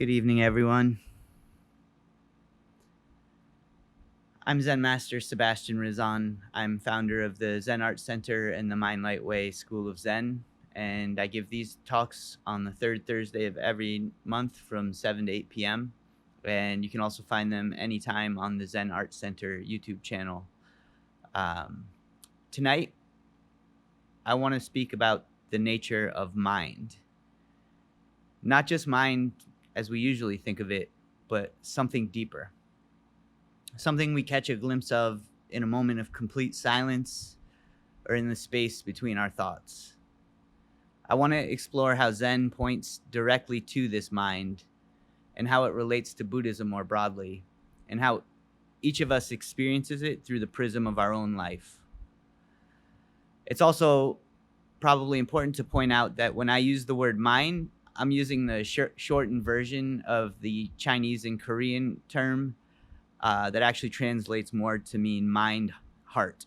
Good evening, everyone. I'm Zen Master Sebastian Rizzon. I'm founder of the Zen Art Center and the Mind Light Way School of Zen, and I give these talks on the third Thursday of every month from 7 to 8 p.m., and you can also find them anytime on the Zen Art Center YouTube channel. Tonight, I want to speak about the nature of mind. Not just mind as we usually think of it, but something deeper. Something we catch a glimpse of in a moment of complete silence or in the space between our thoughts. I want to explore how Zen points directly to this mind and how it relates to Buddhism more broadly, and how each of us experiences it through the prism of our own life. It's also probably important to point out that when I use the word mind, I'm using the shortened version of the Chinese and Korean term that actually translates more to mean mind, heart.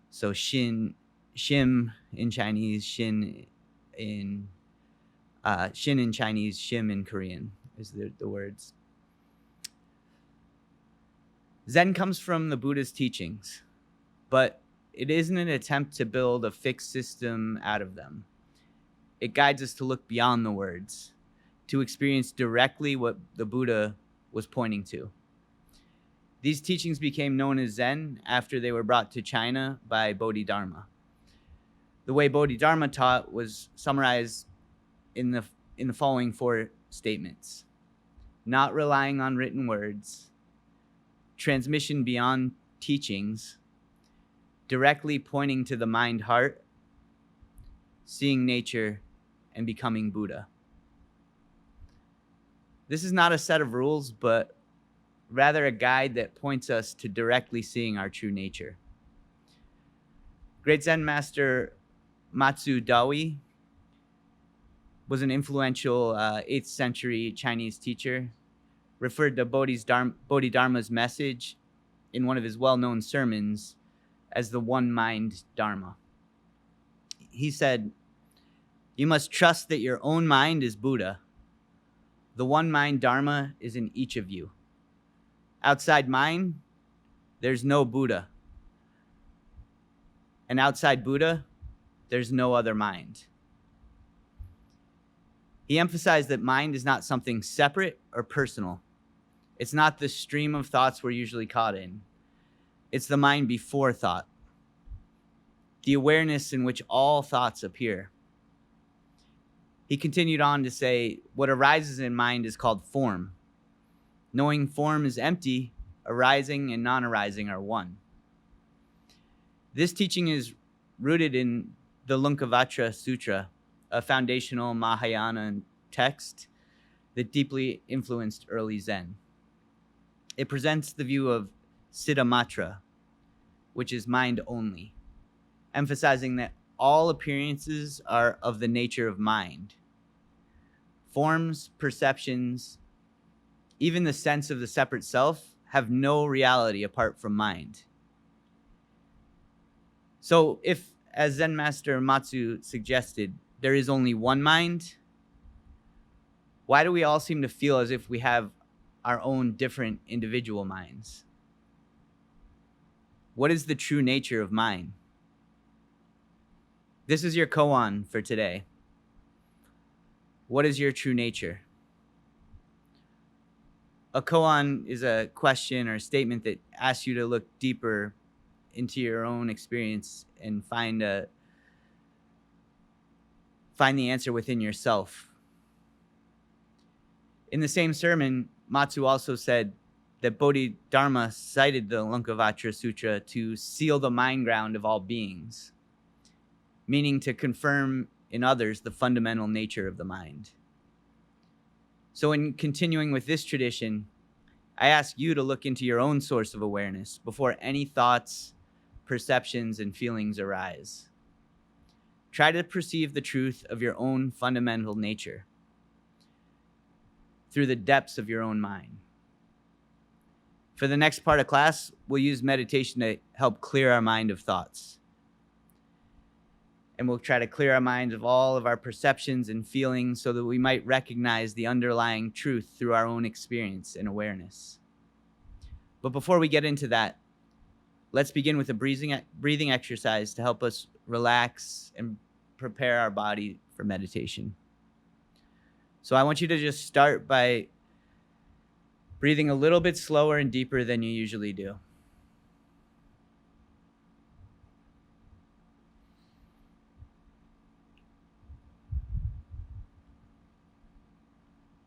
So shim in Chinese, shin in Chinese, shim in Korean is the words. Zen comes from the Buddha's teachings, but it isn't an attempt to build a fixed system out of them. It guides us to look beyond the words, to experience directly what the Buddha was pointing to. These teachings became known as Zen after they were brought to China by Bodhidharma. The way Bodhidharma taught was summarized in the following 4 statements: not relying on written words, transmission beyond teachings, directly pointing to the mind-heart, seeing nature, and becoming Buddha. This is not a set of rules, but rather a guide that points us to directly seeing our true nature. Great Zen Master Mazu was an influential 8th century Chinese teacher, referred to Bodhidharma's message in one of his well-known sermons as the one mind Dharma. He said, "You must trust that your own mind is Buddha. The one mind Dharma is in each of you. Outside mind, there's no Buddha. And outside Buddha, there's no other mind." He emphasized that mind is not something separate or personal. It's not the stream of thoughts we're usually caught in. It's the mind before thought, the awareness in which all thoughts appear. He continued on to say, what arises in mind is called form. Knowing form is empty, arising and non-arising are one. This teaching is rooted in the Laṅkāvatāra Sūtra, a foundational Mahāyāna text that deeply influenced early Zen. It presents the view of Cittamātra, which is mind only, emphasizing that all appearances are of the nature of mind. Forms, perceptions, even the sense of the separate self have no reality apart from mind. So if, as Zen Master Mazu suggested, there is only one mind, why do we all seem to feel as if we have our own different individual minds? What is the true nature of mind? This is your koan for today. What is your true nature? A koan is a question or statement that asks you to look deeper into your own experience and find the answer within yourself. In the same sermon, Mazu also said that Bodhidharma cited the Laṅkāvatāra Sūtra to seal the mind ground of all beings, meaning to confirm in others the fundamental nature of the mind. So in continuing with this tradition, I ask you to look into your own source of awareness before any thoughts, perceptions, and feelings arise. Try to perceive the truth of your own fundamental nature through the depths of your own mind. For the next part of class, we'll use meditation to help clear our mind of thoughts. And we'll try to clear our minds of all of our perceptions and feelings so that we might recognize the underlying truth through our own experience and awareness. But before we get into that, let's begin with a breathing exercise to help us relax and prepare our body for meditation. So I want you to just start by breathing a little bit slower and deeper than you usually do.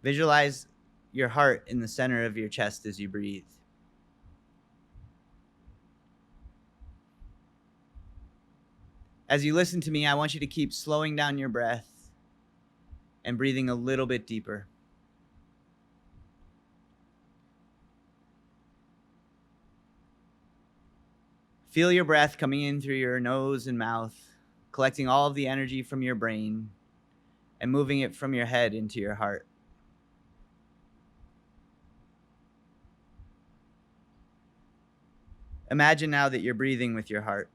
Visualize your heart in the center of your chest as you breathe. As you listen to me, I want you to keep slowing down your breath and breathing a little bit deeper. Feel your breath coming in through your nose and mouth, collecting all of the energy from your brain and moving it from your head into your heart. Imagine now that you're breathing with your heart.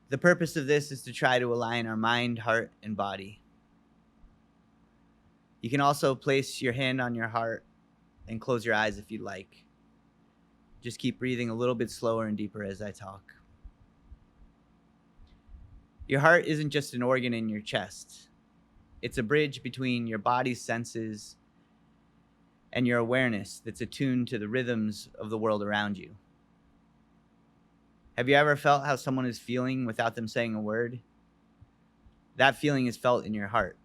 The purpose of this is to try to align our mind, heart, and body. You can also place your hand on your heart and close your eyes if you'd like. Just keep breathing a little bit slower and deeper as I talk. Your heart isn't just an organ in your chest. It's a bridge between your body's senses and your awareness that's attuned to the rhythms of the world around you. Have you ever felt how someone is feeling without them saying a word? That feeling is felt in your heart.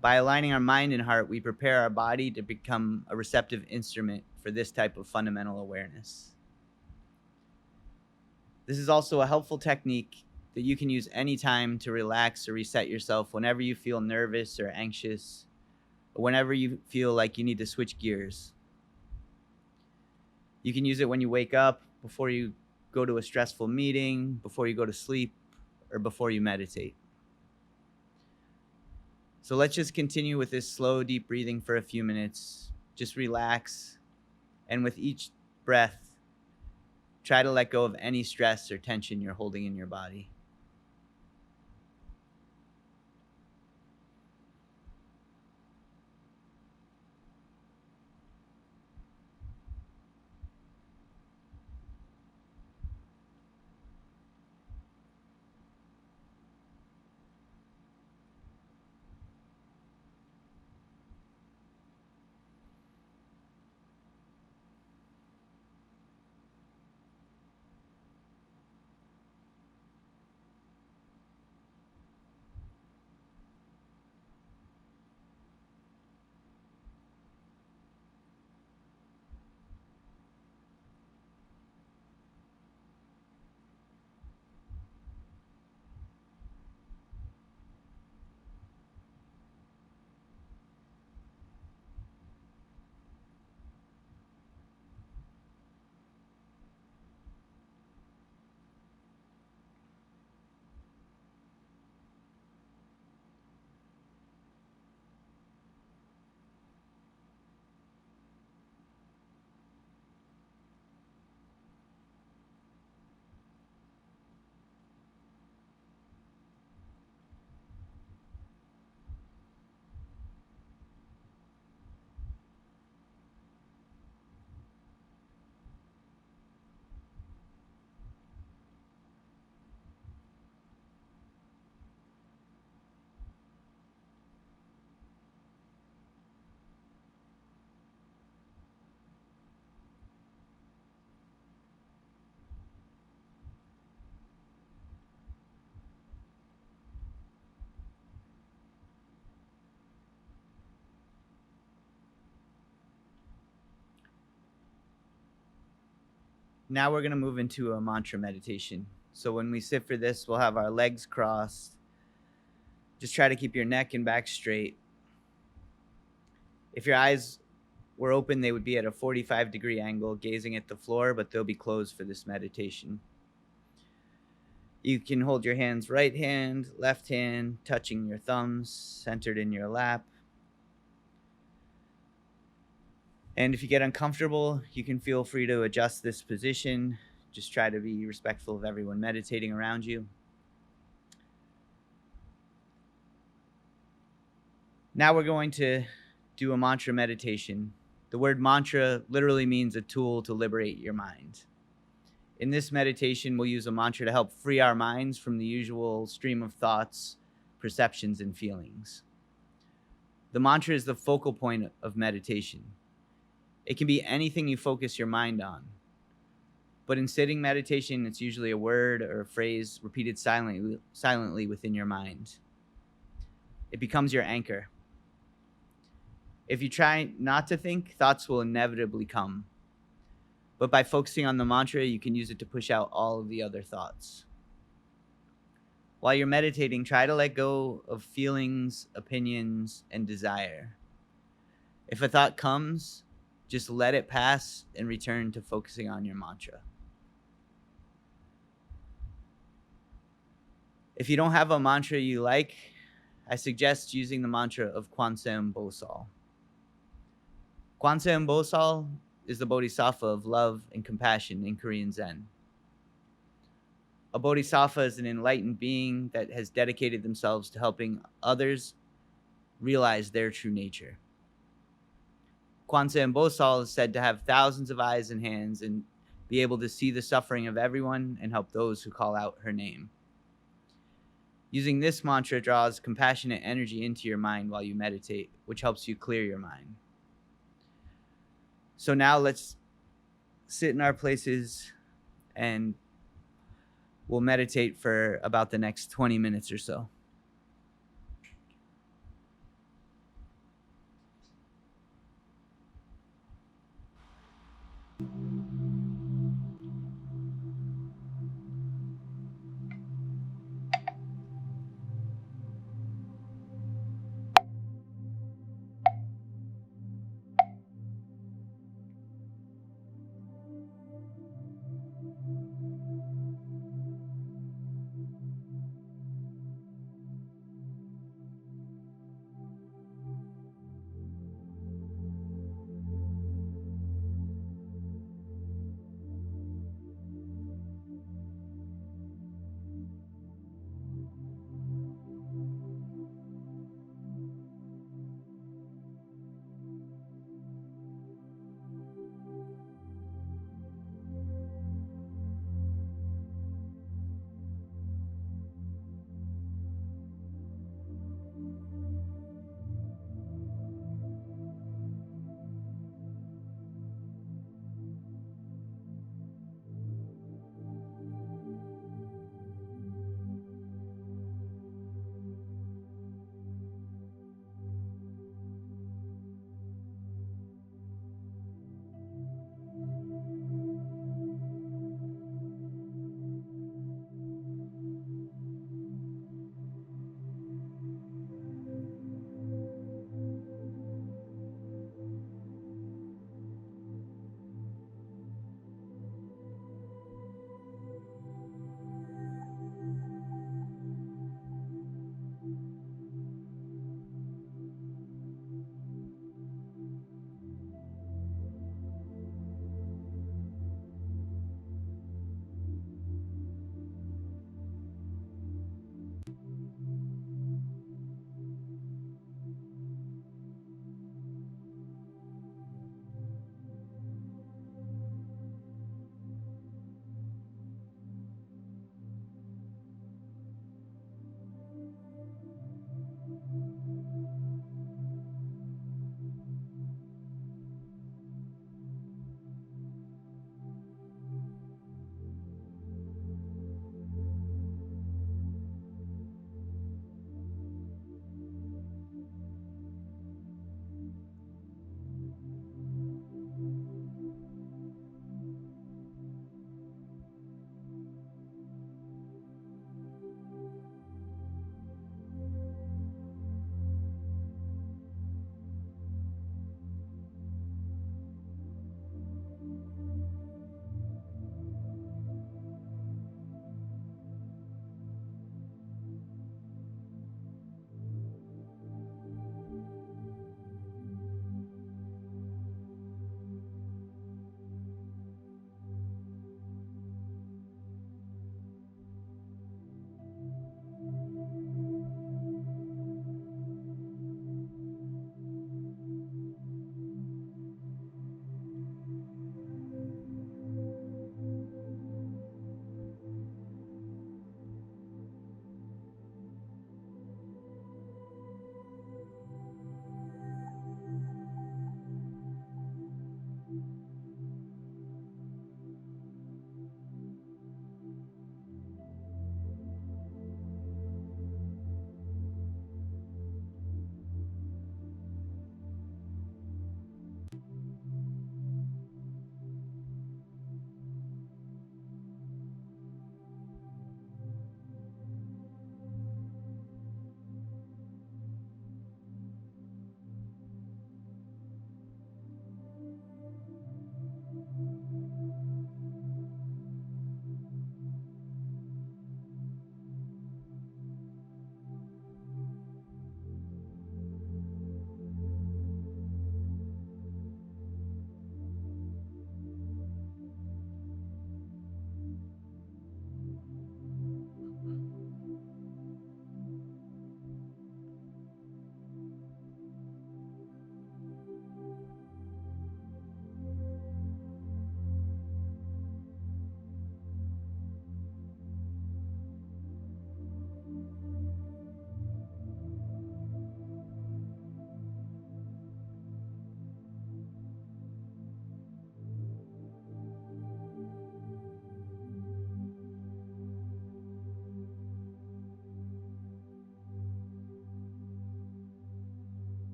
By aligning our mind and heart, we prepare our body to become a receptive instrument for this type of fundamental awareness. This is also a helpful technique that you can use anytime to relax or reset yourself whenever you feel nervous or anxious, or whenever you feel like you need to switch gears. You can use it when you wake up, before you go to a stressful meeting, before you go to sleep, or before you meditate. So let's just continue with this slow, deep breathing for a few minutes. Just relax, and with each breath, try to let go of any stress or tension you're holding in your body. Now we're going to move into a mantra meditation. So when we sit for this, we'll have our legs crossed. Just try to keep your neck and back straight. If your eyes were open, they would be at a 45-degree angle, gazing at the floor, but they'll be closed for this meditation. You can hold your hands, right hand, left hand, touching your thumbs, centered in your lap. And if you get uncomfortable, you can feel free to adjust this position. Just try to be respectful of everyone meditating around you. Now we're going to do a mantra meditation. The word mantra literally means a tool to liberate your mind. In this meditation, we'll use a mantra to help free our minds from the usual stream of thoughts, perceptions, and feelings. The mantra is the focal point of meditation. It can be anything you focus your mind on. But in sitting meditation, it's usually a word or a phrase repeated silently within your mind. It becomes your anchor. If you try not to think, thoughts will inevitably come. But by focusing on the mantra, you can use it to push out all of the other thoughts. While you're meditating, try to let go of feelings, opinions, and desire. If a thought comes, just let it pass and return to focusing on your mantra. If you don't have a mantra you like, I suggest using the mantra of Kwanseum Bosal. Kwanseum Bosal is the Bodhisattva of love and compassion in Korean Zen. A Bodhisattva is an enlightened being that has dedicated themselves to helping others realize their true nature. Kwanseum Bosal is said to have thousands of eyes and hands and be able to see the suffering of everyone and help those who call out her name. Using this mantra draws compassionate energy into your mind while you meditate, which helps you clear your mind. So now let's sit in our places and we'll meditate for about the next 20 minutes or so.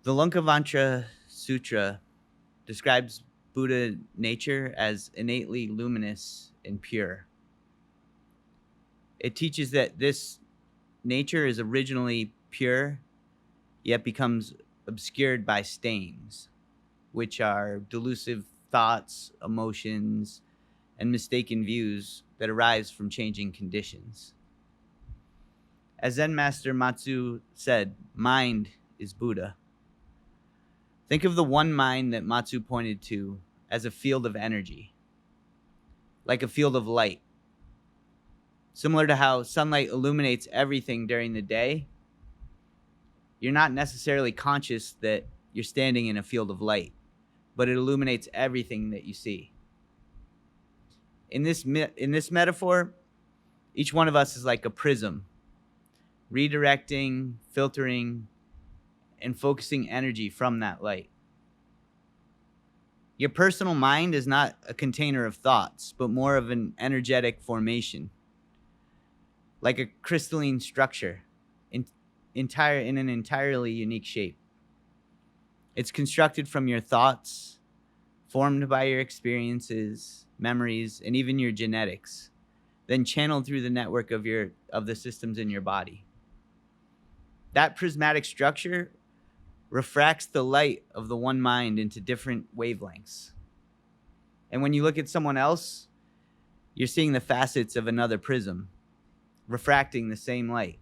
The Laṅkāvatāra Sūtra describes Buddha nature as innately luminous and pure. It teaches that this nature is originally pure, yet becomes obscured by stains, which are delusive thoughts, emotions, and mistaken views that arise from changing conditions. As Zen Master Mazu said, mind is Buddha. Think of the one mind that Mazu pointed to as a field of energy, like a field of light. Similar to how sunlight illuminates everything during the day, you're not necessarily conscious that you're standing in a field of light, but it illuminates everything that you see. In this metaphor, each one of us is like a prism, redirecting, filtering, and focusing energy from that light. Your personal mind is not a container of thoughts, but more of an energetic formation, like a crystalline structure in an entirely unique shape. It's constructed from your thoughts, formed by your experiences, memories, and even your genetics, then channeled through the network of the systems in your body. That prismatic structure refracts the light of the one mind into different wavelengths. And when you look at someone else, you're seeing the facets of another prism, refracting the same light.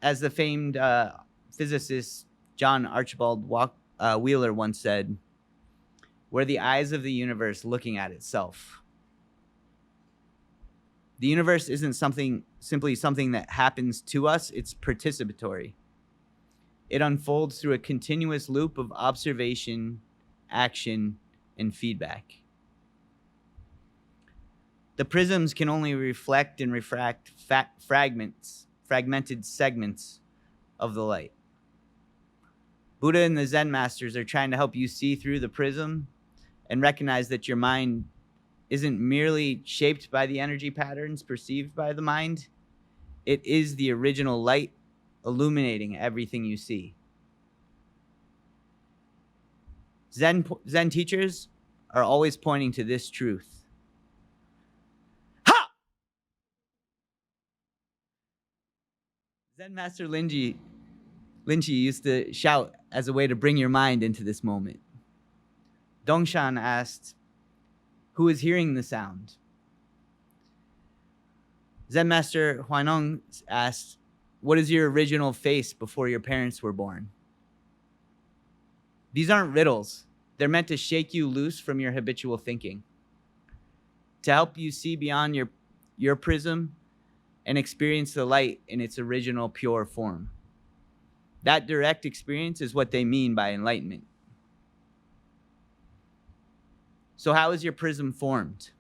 As the famed physicist John Archibald Wheeler once said, "We're the eyes of the universe looking at itself." The universe isn't simply something that happens to us, it's participatory. It unfolds through a continuous loop of observation, action, and feedback. The prisms can only reflect and refract fragmented segments of the light. Buddha and the Zen masters are trying to help you see through the prism and recognize that your mind isn't merely shaped by the energy patterns perceived by the mind. It is the original light illuminating everything you see. Zen teachers are always pointing to this truth. Ha! Zen Master Linji used to shout as a way to bring your mind into this moment. Dongshan asked, "Who is hearing the sound?" Zen Master Huinong asked, "What is your original face before your parents were born?" These aren't riddles. They're meant to shake you loose from your habitual thinking, to help you see beyond your prism and experience the light in its original pure form. That direct experience is what they mean by enlightenment. So how is your prism formed?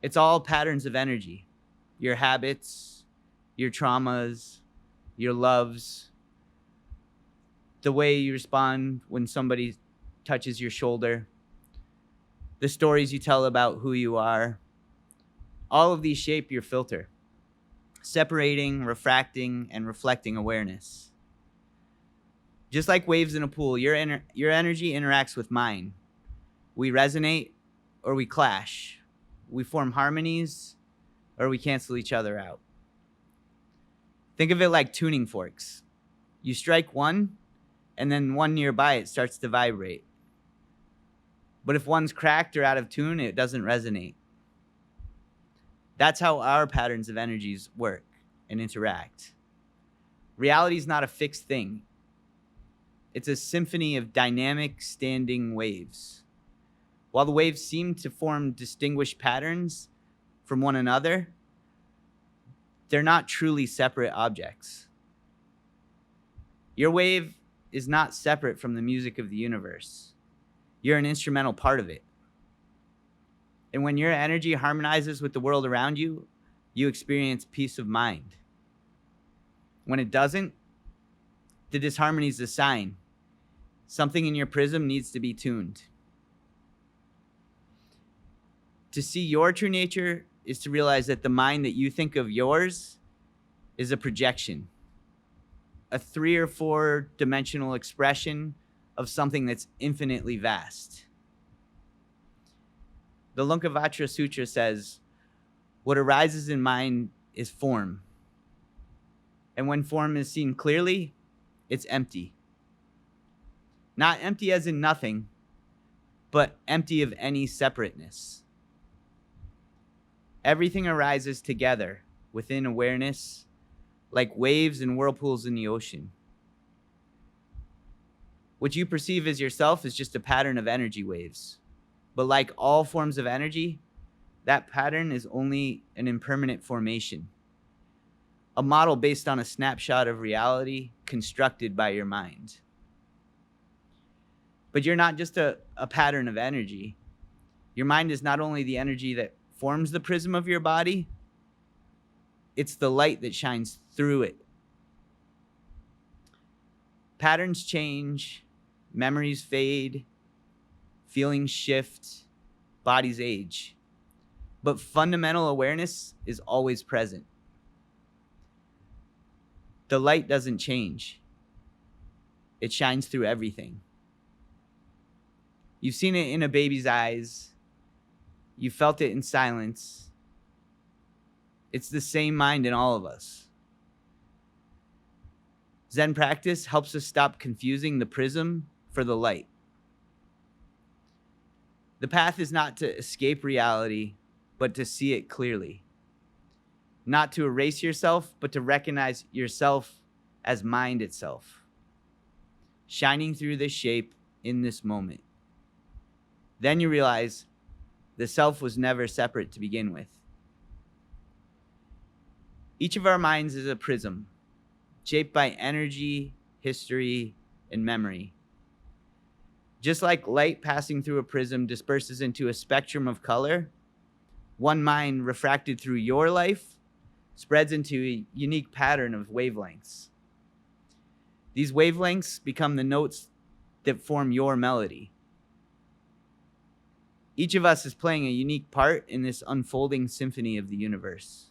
It's all patterns of energy. Your habits, your traumas, your loves, the way you respond when somebody touches your shoulder, the stories you tell about who you are. All of these shape your filter, separating, refracting, and reflecting awareness. Just like waves in a pool, your energy interacts with mine. We resonate or we clash. We form harmonies or we cancel each other out. Think of it like tuning forks. You strike one, and then one nearby, it starts to vibrate. But if one's cracked or out of tune, it doesn't resonate. That's how our patterns of energies work and interact. Reality is not a fixed thing. It's a symphony of dynamic standing waves. While the waves seem to form distinguished patterns from one another, they're not truly separate objects. Your wave is not separate from the music of the universe. You're an instrumental part of it. And when your energy harmonizes with the world around you, you experience peace of mind. When it doesn't, the disharmony is a sign. Something in your prism needs to be tuned. To see your true nature is to realize that the mind that you think of yours is a projection. a 3 or 4 dimensional expression of something that's infinitely vast. The Laṅkāvatāra Sūtra says, what arises in mind is form. And when form is seen clearly, it's empty. Not empty as in nothing, but empty of any separateness. Everything arises together within awareness, like waves and whirlpools in the ocean. What you perceive as yourself is just a pattern of energy waves. But like all forms of energy, that pattern is only an impermanent formation, a model based on a snapshot of reality constructed by your mind. But you're not just a pattern of energy. Your mind is not only the energy that forms the prism of your body, it's the light that shines through it. Patterns change, memories fade, feelings shift, bodies age. But fundamental awareness is always present. The light doesn't change. It shines through everything. You've seen it in a baby's eyes. You felt it in silence. It's the same mind in all of us. Zen practice helps us stop confusing the prism for the light. The path is not to escape reality, but to see it clearly. Not to erase yourself, but to recognize yourself as mind itself, shining through this shape in this moment. Then you realize the self was never separate to begin with. Each of our minds is a prism, shaped by energy, history, and memory. Just like light passing through a prism disperses into a spectrum of color, one mind refracted through your life spreads into a unique pattern of wavelengths. These wavelengths become the notes that form your melody. Each of us is playing a unique part in this unfolding symphony of the universe.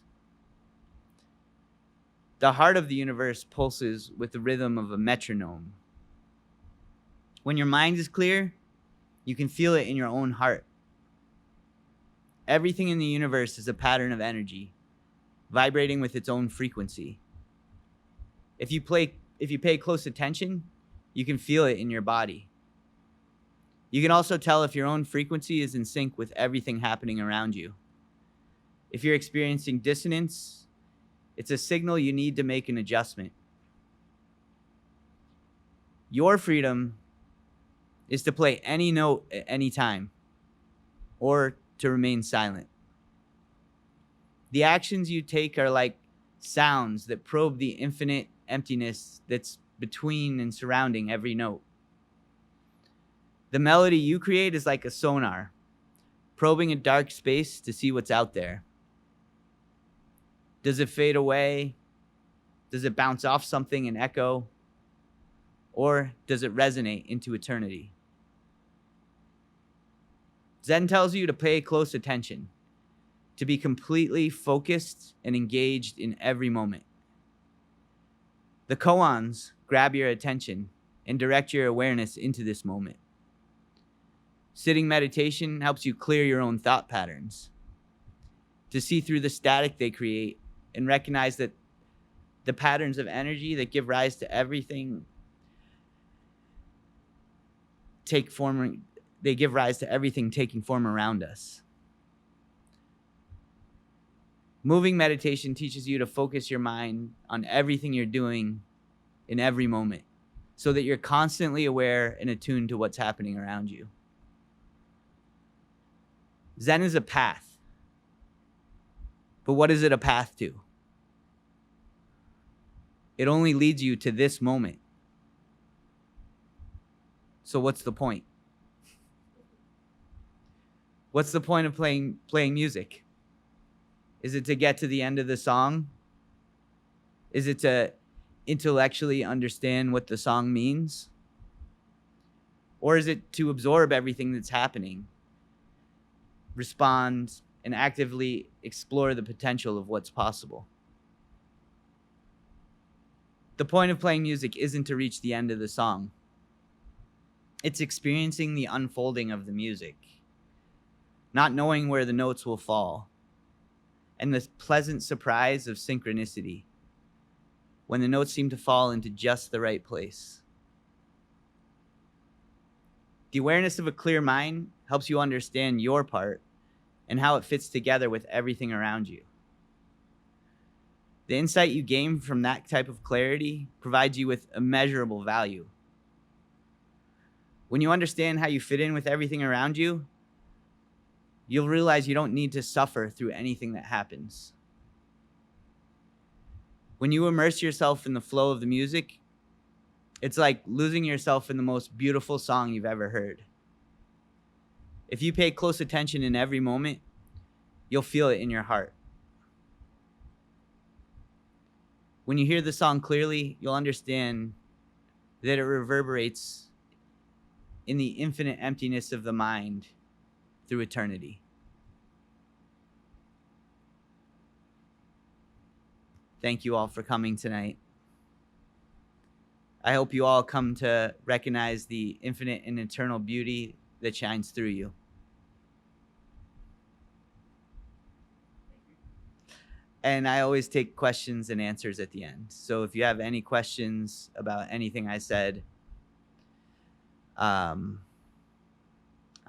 The heart of the universe pulses with the rhythm of a metronome. When your mind is clear, you can feel it in your own heart. Everything in the universe is a pattern of energy, vibrating with its own frequency. If you pay close attention, you can feel it in your body. You can also tell if your own frequency is in sync with everything happening around you. If you're experiencing dissonance, it's a signal you need to make an adjustment. Your freedom is to play any note at any time, or to remain silent. The actions you take are like sounds that probe the infinite emptiness that's between and surrounding every note. The melody you create is like a sonar, probing a dark space to see what's out there. Does it fade away? Does it bounce off something and echo? Or does it resonate into eternity? Zen tells you to pay close attention, to be completely focused and engaged in every moment. The koans grab your attention and direct your awareness into this moment. Sitting meditation helps you clear your own thought patterns, to see through the static they create and recognize that the patterns of energy that give rise to everything they give rise to everything taking form around us. Moving meditation teaches you to focus your mind on everything you're doing in every moment, so that you're constantly aware and attuned to what's happening around you. Zen is a path. But what is it a path to? It only leads you to this moment. So what's the point? What's the point of playing music? Is it to get to the end of the song? Is it to intellectually understand what the song means? Or is it to absorb everything that's happening, respond, and actively explore the potential of what's possible? The point of playing music isn't to reach the end of the song. It's experiencing the unfolding of the music, not knowing where the notes will fall, and the pleasant surprise of synchronicity when the notes seem to fall into just the right place. The awareness of a clear mind helps you understand your part and how it fits together with everything around you. The insight you gain from that type of clarity provides you with immeasurable value. When you understand how you fit in with everything around you, you'll realize you don't need to suffer through anything that happens. When you immerse yourself in the flow of the music, it's like losing yourself in the most beautiful song you've ever heard. If you pay close attention in every moment, you'll feel it in your heart. When you hear the song clearly, you'll understand that it reverberates in the infinite emptiness of the mind through eternity. Thank you all for coming tonight. I hope you all come to recognize the infinite and eternal beauty that shines through you. And I always take questions and answers at the end. So if you have any questions about anything I said, I'm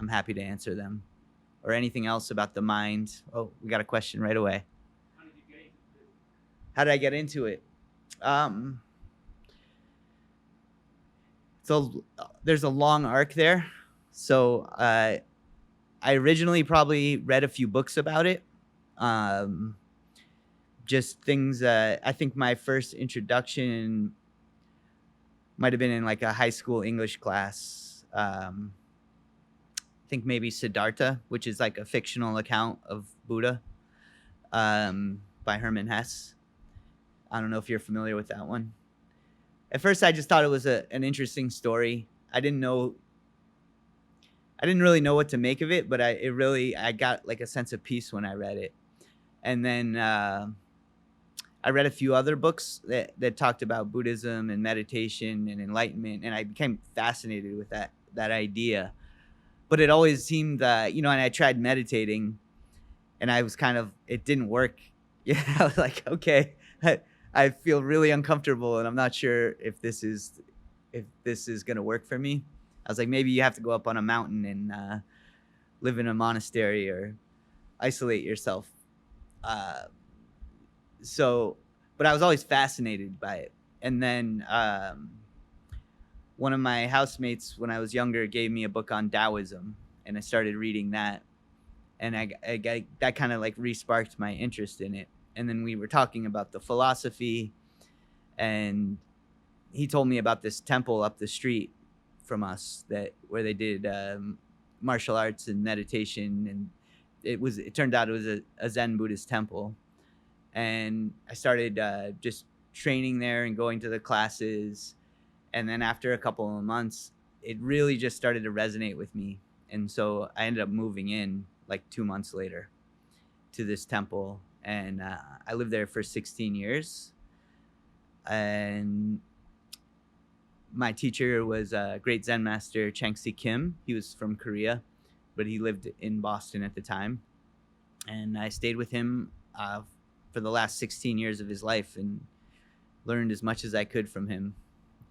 happy to answer them. Or anything else about the mind. Oh, we got a question right away. How did you get into this? How did I get into it? So there's a long arc there. So I originally probably read a few books about it. Just things, I think my first introduction might have been in like a high school English class. I think maybe Siddhartha, which is like a fictional account of Buddha, by Hermann Hesse. I don't know if you're familiar with that one. At first, I just thought it was an interesting story. I didn't really know what to make of it, but I got like a sense of peace when I read it. And then I read a few other books that talked about Buddhism and meditation and enlightenment, and I became fascinated with that idea. But it always seemed, and I tried meditating, and I was it didn't work. Yeah, I was like, okay, I feel really uncomfortable, and I'm not sure if this is gonna work for me. I was like, maybe you have to go up on a mountain and live in a monastery or isolate yourself. But I was always fascinated by it. And then one of my housemates when I was younger gave me a book on Taoism, and I started reading that. And that kind of like re-sparked my interest in it. And then we were talking about the philosophy, and he told me about this temple up the street from us where they did martial arts and meditation, and it turned out it was a Zen Buddhist temple. And I started just training there and going to the classes. And then after a couple of months, it really just started to resonate with me. And so I ended up moving in like 2 months later to this temple. And I lived there for 16 years. And my teacher was a great Zen master, Changsi Kim. He was from Korea, but he lived in Boston at the time. And I stayed with him for the last 16 years of his life and learned as much as I could from him.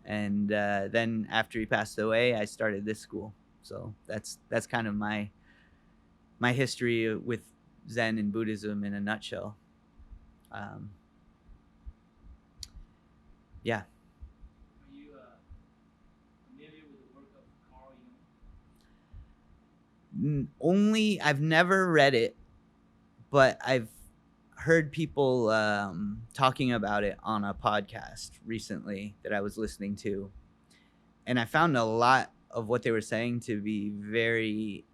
And then after he passed away, I started this school. So that's kind of my history with Zen and Buddhism in a nutshell. Yeah. Are you familiar with the work of Carl Jung? I've never read it, but I've heard people talking about it on a podcast recently that I was listening to. And I found a lot of what they were saying to be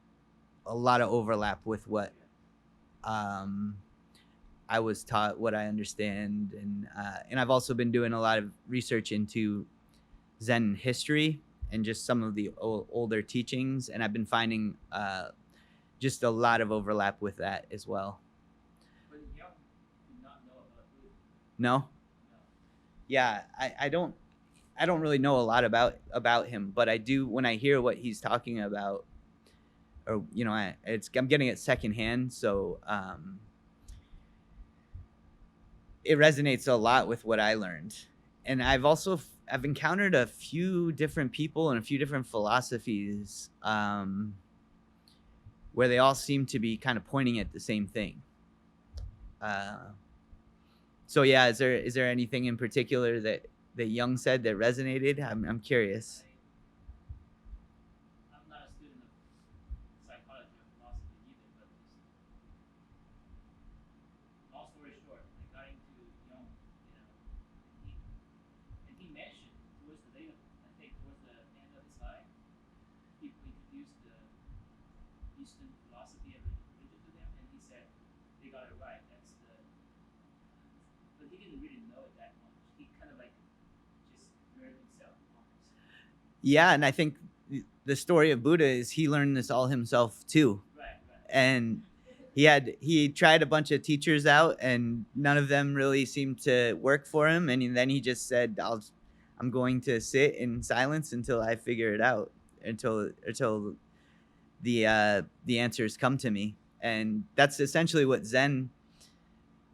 a lot of overlap with what I was taught, what I understand. And I've also been doing a lot of research into Zen history and just some of the older teachings. And I've been finding just a lot of overlap with that as well. But Jung did not know about Buddhism. No? No. Yeah, I don't really know a lot about him, but I do when I hear what he's talking about, or I'm getting it secondhand, so it resonates a lot with what I learned. And I've encountered a few different people and a few different philosophies where they all seem to be kind of pointing at the same thing. So yeah, is there anything in particular that Jung said that resonated? I'm curious. I'm not a student of psychology or philosophy either, but long story short, I got into Jung, and he mentioned towards the end, I think towards the end of his life, people introduced the Eastern philosophy and religion to them, and he said they got it right. But he didn't really know it that much. He kind of like just learned himself almost. Yeah, and I think the story of Buddha is he learned this all himself too. Right. And he tried a bunch of teachers out, and none of them really seemed to work for him. And then he just said, I'm going to sit in silence until I figure it out, until the answers come to me. And that's essentially what Zen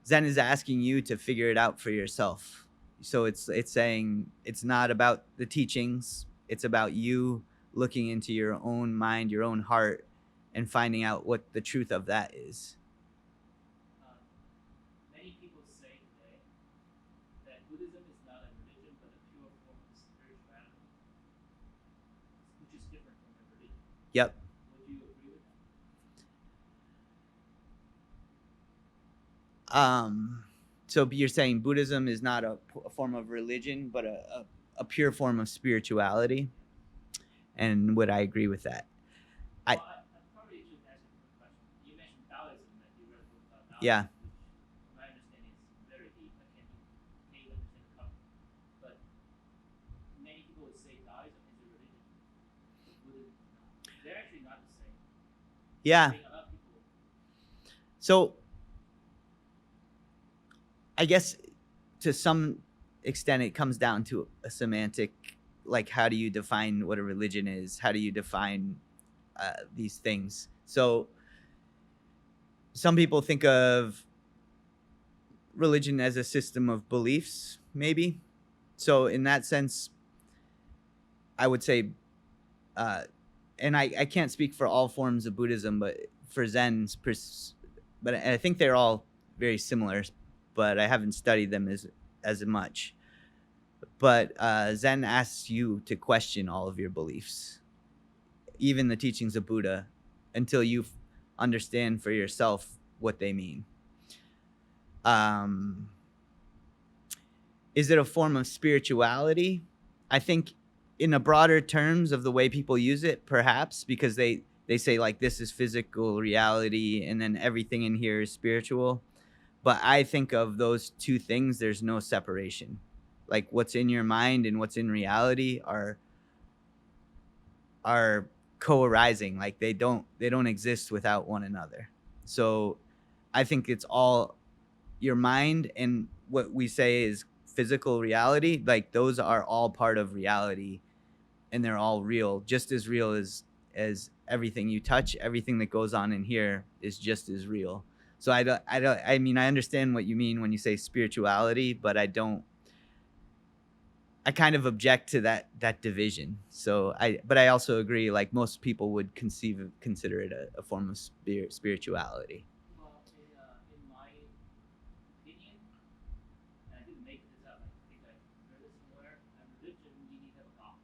is asking you to figure it out for yourself. So it's saying it's not about the teachings, it's about you looking into your own mind, your own heart, and finding out what the truth of that is. Many people say today that Buddhism is not a religion but a pure form of spirituality, which is different from a religion. Yep. Would you agree with that? So you're saying Buddhism is not a form of religion, but a pure form of spirituality? And would I agree with that? I probably should ask you a question. You mentioned Taoism, that you read a book about Taoism, Yeah. which, from my understanding, is very deep. I can't understand the cover. But many people would say Taoism is a religion. Buddhism is not. They're actually not the same. Yeah. A lot of people. So I guess to some extent it comes down to a semantic, like how do you define what a religion is? How do you define these things? So some people think of religion as a system of beliefs, maybe. So in that sense, I would say, and I can't speak for all forms of Buddhism, but for Zen's, but I think they're all very similar, but I haven't studied them as much. But Zen asks you to question all of your beliefs, even the teachings of Buddha, until you understand for yourself what they mean. Is it a form of spirituality? I think in a broader terms of the way people use it, perhaps, because they say like this is physical reality and then everything in here is spiritual. But I think of those two things, there's no separation. Like what's in your mind and what's in reality are co-arising. Like they don't exist without one another. So I think it's all your mind and what we say is physical reality. Like those are all part of reality, and they're all real, just as real as everything you touch. Everything that goes on in here is just as real. So I mean, I understand what you mean when you say spirituality, but I kind of object to that division. So but I also agree, like most people would consider it a form of spirituality. Well, in my opinion, and I didn't make this up, I think I heard it somewhere, a religion, you need to have a God.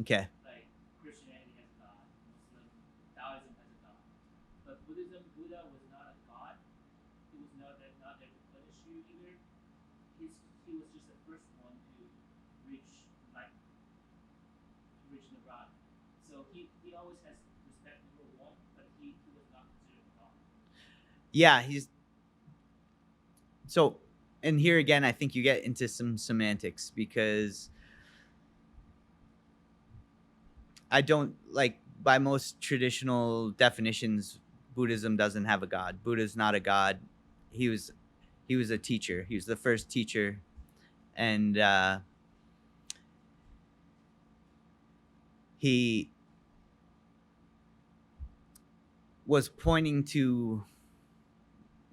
Okay. Like Christianity has a God, Muslim, Taoism has a God. But Buddhism, Buddha was not a God. He was not there to punish you either. He was just the first one to reach Nirvana. So he always has respect for one, but he was not considered a God. Yeah, so, and here again, I think you get into some semantics, because I don't, like, by most traditional definitions, Buddhism doesn't have a God. Buddha's not a God. He was a teacher. He was the first teacher, and he was pointing to,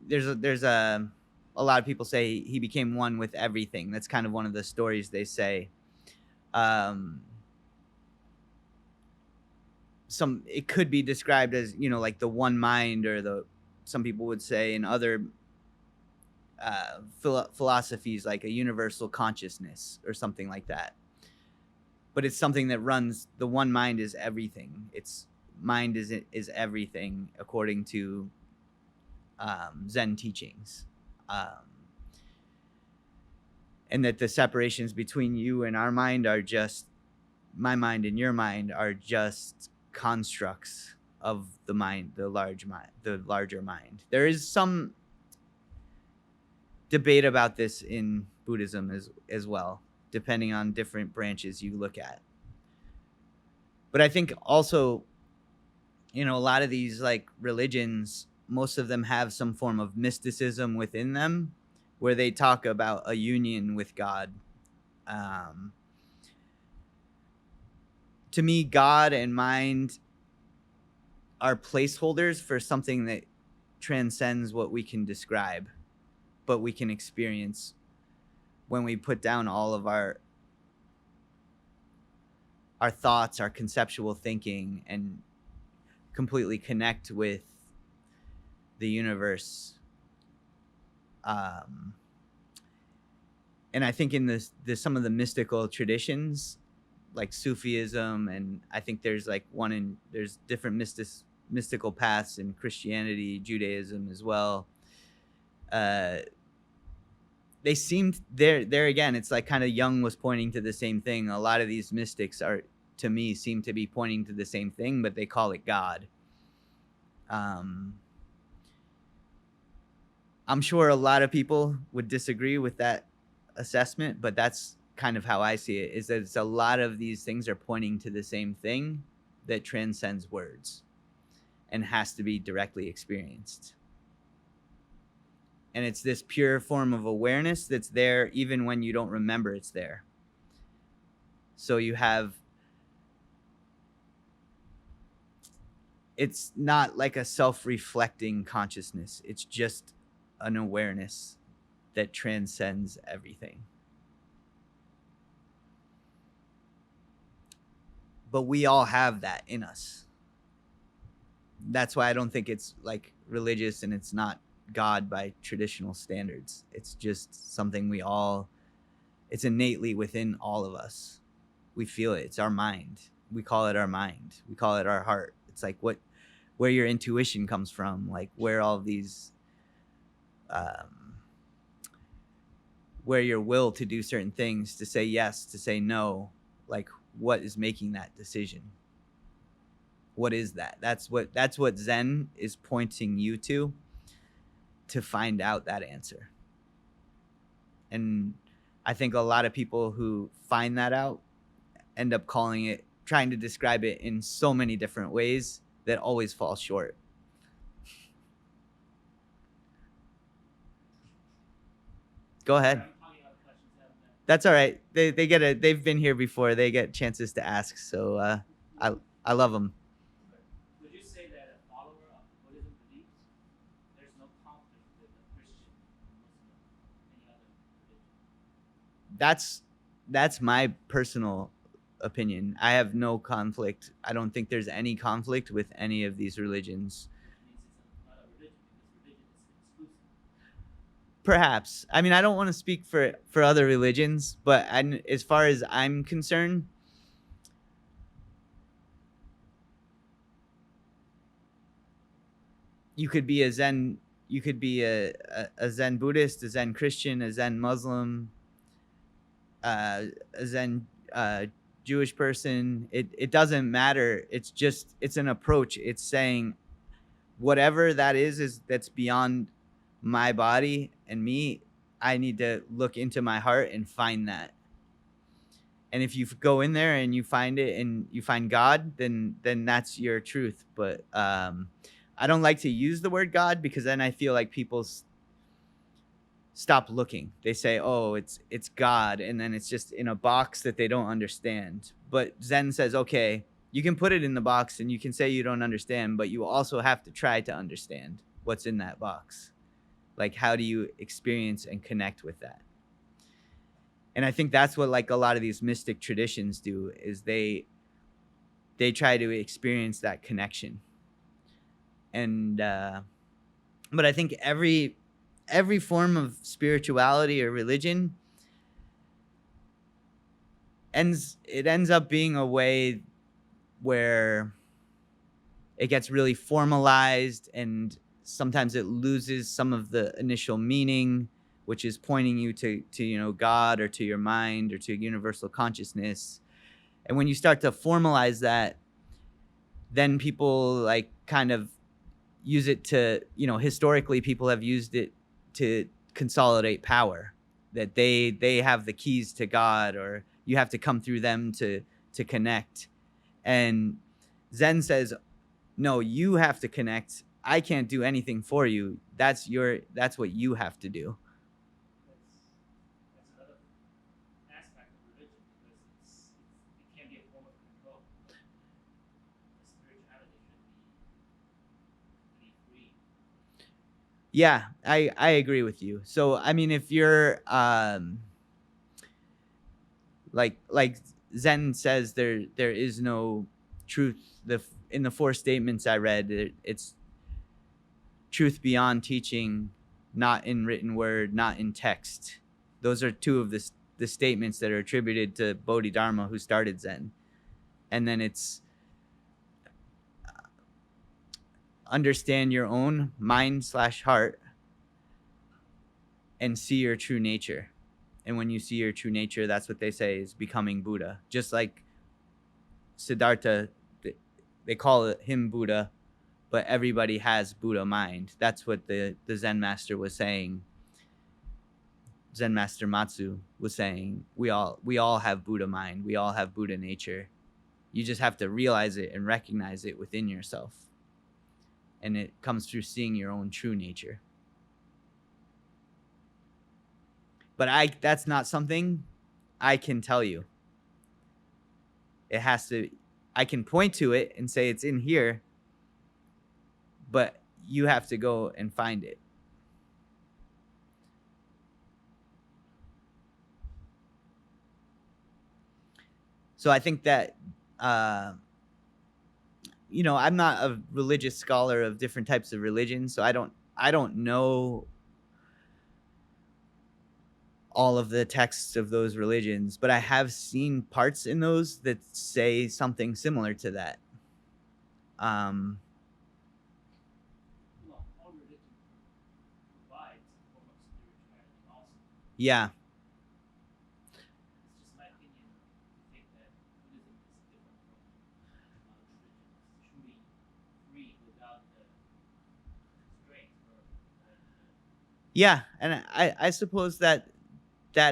there's a lot of people say he became one with everything. That's kind of one of the stories they say. It could be described as, you know, like the one mind, or some people would say in other philosophies, like a universal consciousness or something like that. But it's something that runs, the one mind is everything. It's mind is everything according to Zen teachings. And that the separations between you and our mind are just, my mind and your mind are just constructs of the mind, the larger mind. There is some debate about this in Buddhism as well, depending on different branches you look at. But I think also, you know, a lot of these like religions, most of them have some form of mysticism within them, where they talk about a union with God. To me, God and mind are placeholders for something that transcends what we can describe, but we can experience when we put down all of our thoughts, our conceptual thinking, and completely connect with the universe. And I think in some of the mystical traditions, like Sufism, and I think there's different mystical paths in Christianity, Judaism as well. They seemed there again. It's like kind of Jung was pointing to the same thing. A lot of these mystics to me, seem to be pointing to the same thing, but they call it God. I'm sure a lot of people would disagree with that assessment, but that's kind of how I see it, is that it's a lot of these things are pointing to the same thing that transcends words and has to be directly experienced. And it's this pure form of awareness that's there even when you don't remember it's there. So it's not like a self-reflecting consciousness. It's just an awareness that transcends everything. But we all have that in us. That's why I don't think it's like religious, and it's not God by traditional standards. It's just something it's innately within all of us. We feel it. It's our mind. We call it our mind. We call it our heart. It's like where your intuition comes from, like where all these, where your will to do certain things, to say yes, to say no, like what is making that decision? What is that? That's what Zen is pointing you to find out that answer. And I think a lot of people who find that out end up trying to describe it in so many different ways that always fall short. Go ahead. That's all right. They've been here before. They get chances to ask. So I love them. Would you say that a follower of Buddhism believes there's no conflict with a Christian, Muslim, any other religion? That's my personal opinion. I have no conflict. I don't think there's any conflict with any of these religions. It means it's not a religion, because religion is exclusive. Perhaps. I mean, I don't want to speak for other religions, but as far as I'm concerned, you could be a Zen Buddhist, a Zen Christian, a Zen Muslim, a Zen Jewish person. It doesn't matter. It's an approach. It's saying whatever that is that's beyond my body and me, I need to look into my heart and find that. And if you go in there and you find it and you find God, then that's your truth. But I don't like to use the word God, because then I feel like people stop looking. They say, oh, it's God, and then it's just in a box that they don't understand. But Zen says, okay, you can put it in the box and you can say you don't understand, but you also have to try to understand what's in that box. Like, how do you experience and connect with that? And I think that's what like a lot of these mystic traditions do, is they try to experience that connection. And but I think every form of spirituality or religion ends up being a way where it gets really formalized, and sometimes it loses some of the initial meaning, which is pointing you to you know, God, or to your mind, or to universal consciousness. And when you start to formalize that, then people like kind of use it to, you know, historically people have used it to consolidate power, that they have the keys to God, or you have to come through them to connect. And Zen says, no, you have to connect. I can't do anything for you. That's what you have to do. That's another aspect of religion, because it can be a form of control. The spirituality should be free. Yeah, I agree with you. So I mean, if you're like Zen says, there is no truth. In the 4 statements I read, it's truth beyond teaching, not in written word, not in text. Those are 2 of the statements that are attributed to Bodhidharma, who started Zen. And then it's understand your own mind/heart and see your true nature. And when you see your true nature, that's what they say is becoming Buddha. Just like Siddhartha, they call him Buddha, but everybody has Buddha mind. That's what the Zen master was saying. Zen master Mazu was saying, we all have Buddha mind. We all have Buddha nature. You just have to realize it and recognize it within yourself. And it comes through seeing your own true nature. But that's not something I can tell you. It has to, I can point to it and say it's in here, but you have to go and find it. So I think that, you know, I'm not a religious scholar of different types of religions, so I don't know all of the texts of those religions, but I have seen parts in those that say something similar to that. Well, all religion provides a form of spirituality also. Yeah. It's just my opinion to think that Buddhism is different from other religions. It's truly free without the constraints. Yeah, and I suppose that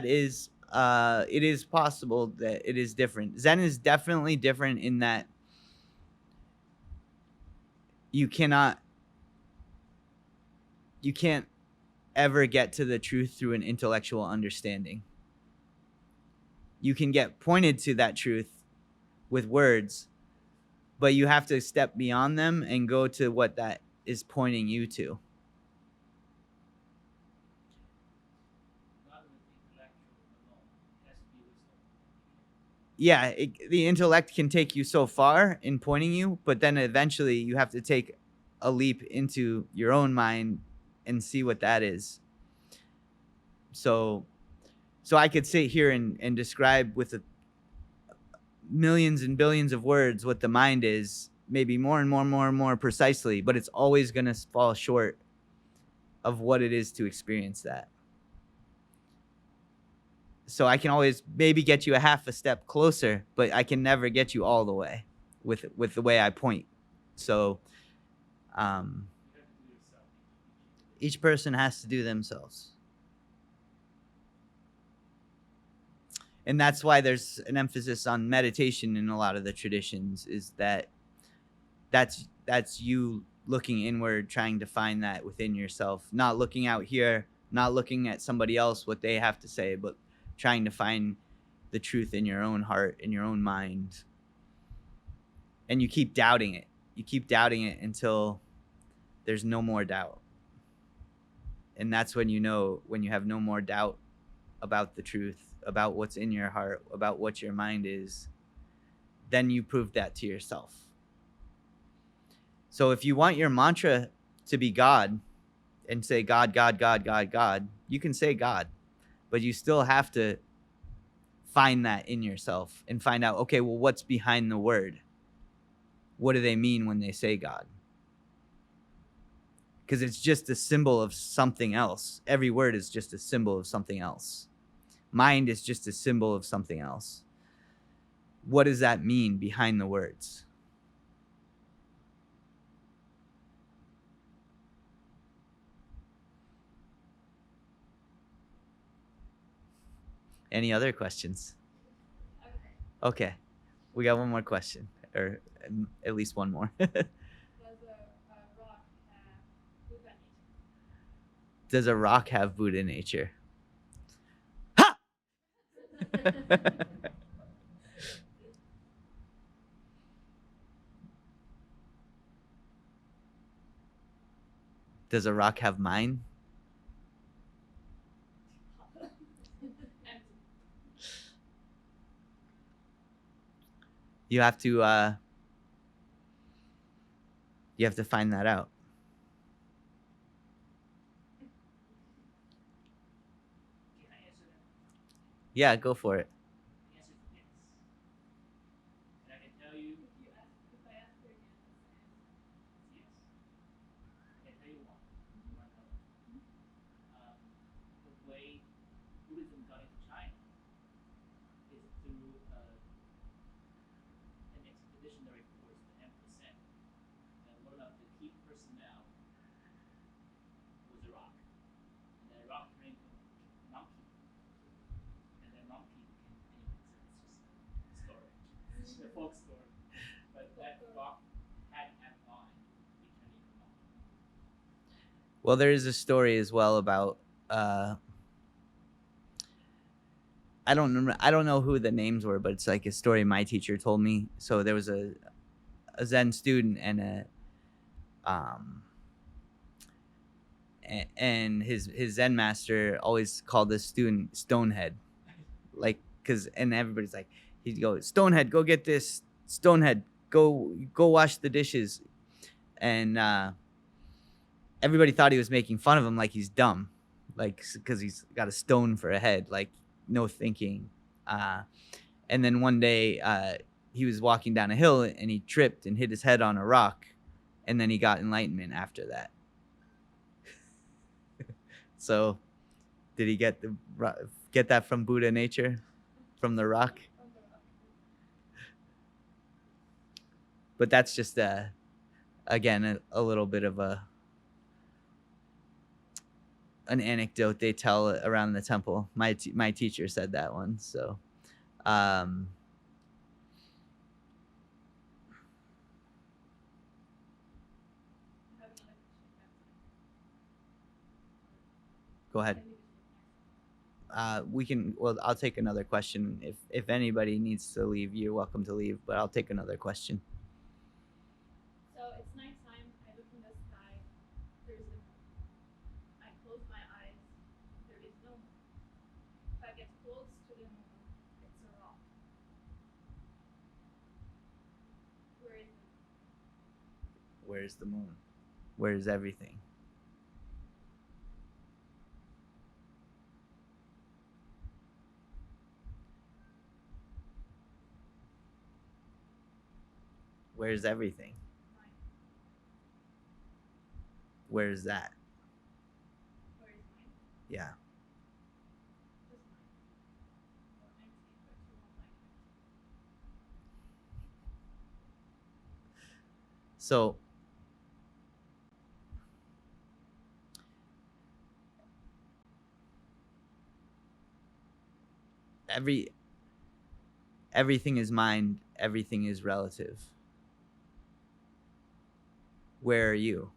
is it is possible that it is different. Zen is definitely different in that you can't ever get to the truth through an intellectual understanding. You can get pointed to that truth with words, but you have to step beyond them and go to what that is pointing you to. Yeah, the intellect can take you so far in pointing you, but then eventually you have to take a leap into your own mind and see what that is. So I could sit here and describe with millions and billions of words what the mind is, maybe more and more precisely, but it's always going to fall short of what it is to experience that. So I can always maybe get you a half a step closer, but I can never get you all the way with the way I point. So each person has to do themselves. And that's why there's an emphasis on meditation in a lot of the traditions, is that that's you looking inward, trying to find that within yourself, not looking out here, not looking at somebody else, what they have to say, but trying to find the truth in your own heart, in your own mind. And you keep doubting it. You keep doubting it until there's no more doubt. And that's when you know, when you have no more doubt about the truth, about what's in your heart, about what your mind is, then you prove that to yourself. So if you want your mantra to be God and say God, God, God, God, God, you can say God, but you still have to find that in yourself and find out, okay, well, what's behind the word? What do they mean when they say God? Because it's just a symbol of something else. Every word is just a symbol of something else. Mind is just a symbol of something else. What does that mean behind the words? Any other questions? Okay. We got one more question, or at least one more. Does a rock have Buddha nature? Ha! Does a rock have mind? You have to find that out. Can I answer that? Yeah, go for it. The answer is yes. And I can tell you, if I ask her again, it's yes. I can tell you why. You want to know? The way Buddhism got into China is through an expeditionary force, the Emperor Zen. And one of the key personnel was a rock. And that rock turned into a monkey. And that monkey became, anyway, it's just a story. It's just a folk story. But that rock hadn't had mind, it turned into a monkey. Well, there is a story as well about I don't know who the names were, but it's like a story my teacher told me. So there was a Zen student and his Zen master always called this student Stonehead, like, and everybody's like, he'd go, Stonehead, go get this. Stonehead, go wash the dishes. And everybody thought he was making fun of him, like he's dumb, like, because he's got a stone for a head, like no thinking. And then one day he was walking down a hill and he tripped and hit his head on a rock, and then he got enlightenment after that. So did he get that from Buddha nature, from the rock? But that's just again a little bit of an anecdote they tell around the temple. My teacher said that one. So go ahead. I'll take another question. If anybody needs to leave, you're welcome to leave, but I'll take another question. So it's nighttime, I look in the sky, there's the moon. I close my eyes, there is no moon. If I get close to the moon, it's a rock. Where is the moon? Where's the moon? Where's everything? Where's everything? Mine. Where's that? Where is mine? Yeah. Just mine. Or empty, but you won't like it. So everything is mind, everything is relative. Where are you?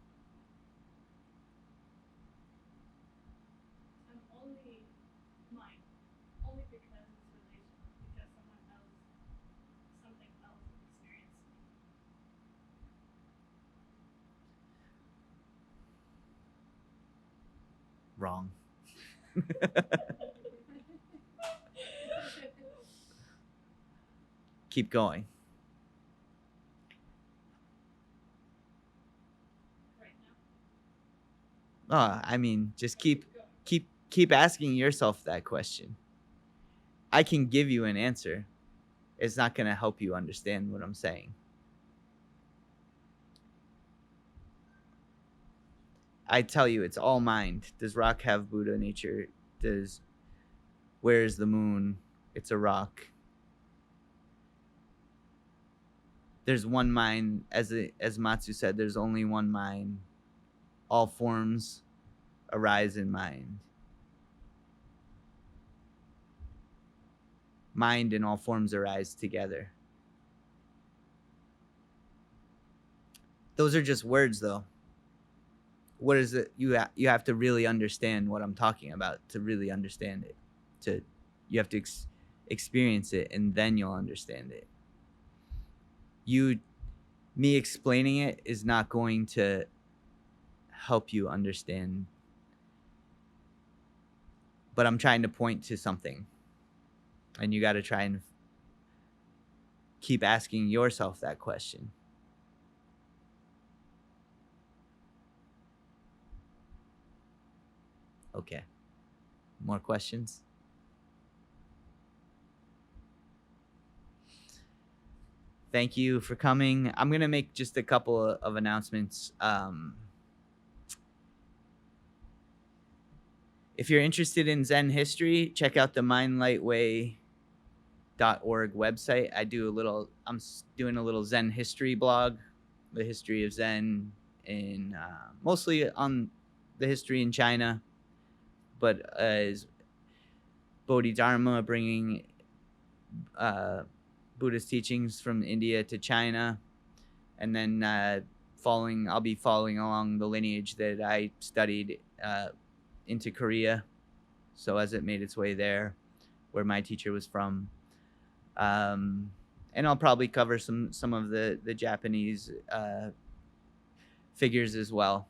Wrong. Keep going. Right now. I mean, just keep asking yourself that question. I can give you an answer. It's not going to help you understand what I'm saying. I tell you, it's all mind. Does rock have Buddha nature? Where is the moon? It's a rock. There's one mind, as Mazu said, there's only one mind. All forms arise in mind. Mind and all forms arise together. Those are just words, though. What is it? You have to really understand what I'm talking about to really understand it. You have to experience it, and then you'll understand it. Me explaining it is not going to help you understand. But I'm trying to point to something. And you got to try and keep asking yourself that question. Okay. More questions? Thank you for coming. I'm going to make just a couple of announcements. If you're interested in Zen history, check out the mindlightway.org website. I'm doing a little Zen history blog, the history of Zen, in mostly on the history in China, but as Bodhidharma bringing Buddhist teachings from India to China, and then I'll be following along the lineage that I studied into Korea, so as it made its way there, where my teacher was from, and I'll probably cover some of the Japanese figures as well.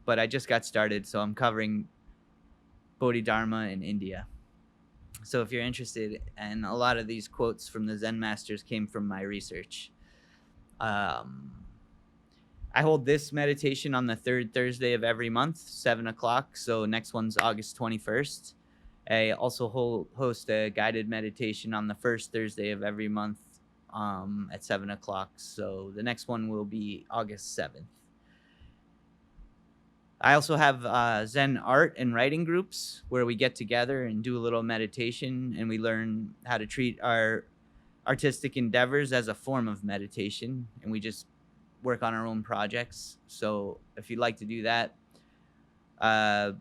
But I just got started, so I'm covering Bodhidharma in India. So if you're interested, and a lot of these quotes from the Zen masters came from my research. I hold this meditation on the third Thursday of every month, 7 o'clock. So next one's August 21st. I also host a guided meditation on the first Thursday of every month at 7 o'clock. So the next one will be August 7th. I also have Zen art and writing groups where we get together and do a little meditation, and we learn how to treat our artistic endeavors as a form of meditation, and we just work on our own projects. So if you'd like to do that, the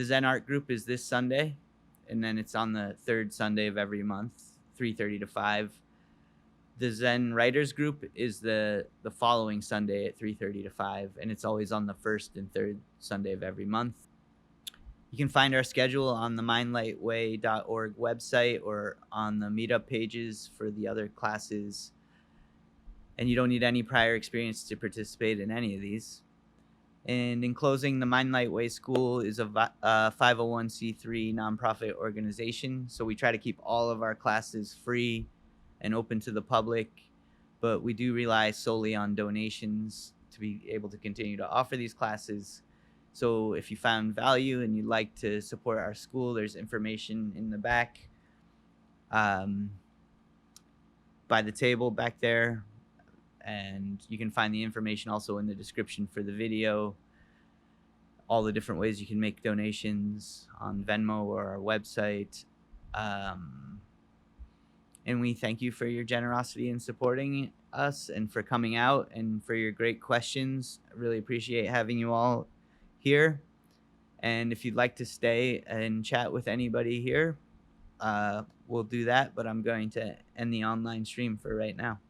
Zen art group is this Sunday, and then it's on the third Sunday of every month, 3:30 to 5. The Zen writers group is the following Sunday at 3:30 to 5, and it's always on the first and third Sunday of every month. You can find our schedule on the mindlightway.org website or on the meetup pages for the other classes. And you don't need any prior experience to participate in any of these. And in closing, the Mind Light Way School is a 501c3 nonprofit organization. So we try to keep all of our classes free and open to the public, but we do rely solely on donations to be able to continue to offer these classes. So if you found value and you'd like to support our school, there's information in the back by the table back there. And you can find the information also in the description for the video, all the different ways you can make donations on Venmo or our website. And we thank you for your generosity in supporting us and for coming out and for your great questions. I really appreciate having you all here. And if you'd like to stay and chat with anybody here, we'll do that. But I'm going to end the online stream for right now.